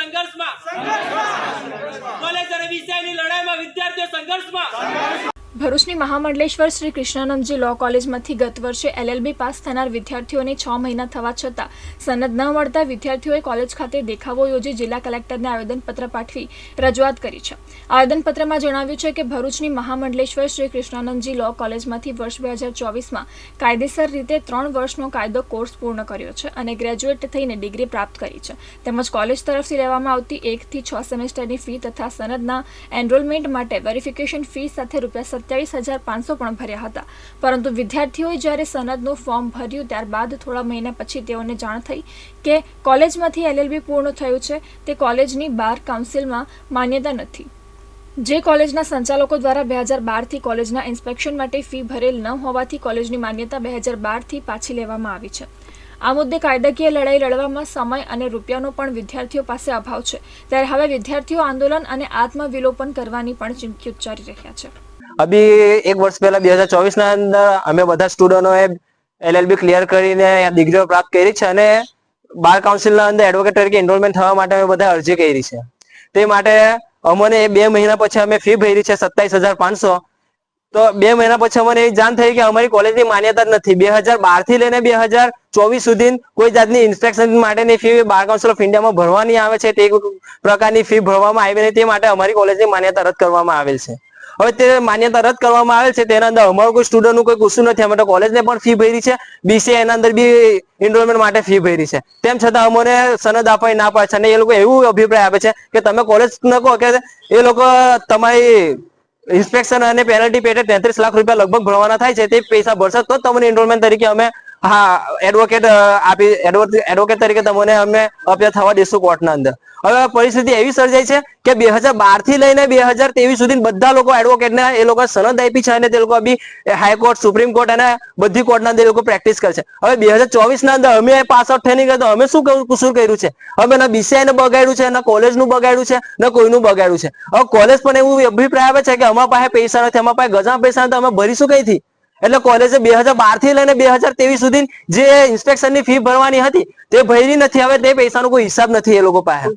સંઘર્ષમાં કોલેજ અને વિષયની લડાઈમાં વિદ્યાર્થીઓ સંઘર્ષમાં। ભરૂચની મહામંડલેશ્વર શ્રી કૃષ્ણાનંદજી લો કોલેજમાંથી ગત વર્ષે LLB પાસ થનાર વિદ્યાર્થીઓને 6 મહિના થવા છતાં સનદ ન મળતા વિદ્યાર્થીઓએ કોલેજ ખાતે દેખાવો યોજી જિલ્લા કલેક્ટરને આવેદનપત્ર પાઠવી રજૂઆત કરી છે। આવેદનપત્રમાં જણાવ્યું છે કે ભરૂચની મહામંડલેશ્વર શ્રી કૃષ્ણાનંદજી લો કોલેજમાંથી વર્ષ 2024માં કાયદેસર રીતે 3 વર્ષનો કાયદો કોર્સ પૂર્ણ કર્યો છે અને ગ્રેજ્યુએટ થઈને ડિગ્રી પ્રાપ્ત કરી છે, તેમજ કોલેજ તરફથી લેવામાં આવતી 1 થી 6 સેમેસ્ટરની ફી તથા સનદના એનરોલમેન્ટ માટે વેરિફિકેશન ફી સાથે રૂપિયા 27,500 પણ ભર્યા હતા, પરંતુ વિદ્યાર્થીઓએ જ્યારે સનદનું ફોર્મ ભર્યું ત્યારબાદ થોડા મહિના પછી તેઓને જાણ થઈ કે કોલેજમાંથી LLB પૂર્ણ થયું છે તે કોલેજની બાર કાઉન્સિલમાં માન્યતા નથી, જે કોલેજના સંચાલકો દ્વારા 2012થી કોલેજના ઇન્સ્પેક્શન માટે ફી ભરેલ ન હોવાથી કોલેજની માન્યતા 2012થી પાછી લેવામાં આવી છે। આ મુદ્દે કાયદાકીય લડાઈ લડવામાં સમય અને રૂપિયાનો પણ વિદ્યાર્થીઓ પાસે અભાવ છે, ત્યારે હવે વિદ્યાર્થીઓ આંદોલન અને આત્મવિલોપન કરવાની પણ ચીમકી ઉચ્ચારી રહ્યા છે। अभी एक वर्ष पहला 2024 ના અંદર અમે બધા સ્ટુડન્ટોએ LLB ક્લિયર કરીને ડિગ્રીઓ પ્રાપ્ત કરી છે અને બાર કાઉન્સિલના અંદર એડવોકેટ તરીકે એનરોલમેન્ટ થવા માટે અમે બધા અરજી કરી છે। તે માટે અમને 2 મહિના પછી અમે ફી ભરી છે 27,500। તો 2 મહિના પછી અમને એ જાણ થઈ કે અમારી કોલેજની માન્યતા જ નથી। 2012 થી લઈને 2024 સુધી કોઈ જાતની ઇન્સ્પેક્શન માટેની ફી બાર કાઉન્સિલ ઓફ ઇન્ડિયામાં ભરવાની આવે છે, તે પ્રકારની ફી ભરવામાં આવી નથી, તે માટે અમારી કોલેજની માન્યતા રદ કરવામાં આવેલ છે। હવે તે માન્યતા રદ કરવામાં આવેલ છે તેના અંદર અમારું કોઈ સ્ટુડન્ટનું કોઈ કશું નથી, અમે તો કોલેજને પણ ફી ભરી છે, BCA એના અંદર બી એનરોલમેન્ટ માટે ફી ભરી છે, તેમ છતાં અમને સનદ આપવાની ના પાડે છે અને એ લોકો એવું અભિપ્રાય આપે છે કે તમે કોલેજ ન કહો કે એ લોકો તમારી ઇન્સ્પેક્શન અને પેનલ્ટી પેટે 33 લાખ રૂપિયા લગભગ ભરવાના થાય છે, તે પૈસા ભરશે તો તમને એનરોલમેન્ટ તરીકે અમે એડવોકેટ તરીકે તમને અમે અપીલ થવા દેશું કોર્ટના અંદર। હવે પરિસ્થિતિ એવી સર્જાઈ છે કે 2012 થી લઈને 2023 સુધી બધા લોકો એડવોકેટને એ લોકો સનદ આપી છે અને તે લોકો બી હાઈકોર્ટ, સુપ્રીમ કોર્ટ અને બધી કોર્ટના અંદર એ લોકો પ્રેક્ટિસ કરે છે। હવે 2024 ના અંદર અમે પાસ આઉટ થઈને ગયા તો અમે શું કસૂર કર્યું છે? અમે ના BCI ને બગાડ્યું છે, ના કોલેજનું બગાડ્યું છે, ના કોઈનું બગાડ્યું છે। હવે કોલેજ પણ એવું અભિપ્રાય આવે છે કે અમારા પાસે પૈસા નથી, અમારા પાસે ગજા પૈસા નથી, અમે ભરીશું કઈથી? એટલે કોલેજે 2012 થી લઈને 2023 સુધી જે ઇન્સ્પેક્શનની ફી ભરવાની હતી તે ભરી નથી, હવે તે પૈસાનો કોઈ હિસાબ નથી એ લોકો પાસે।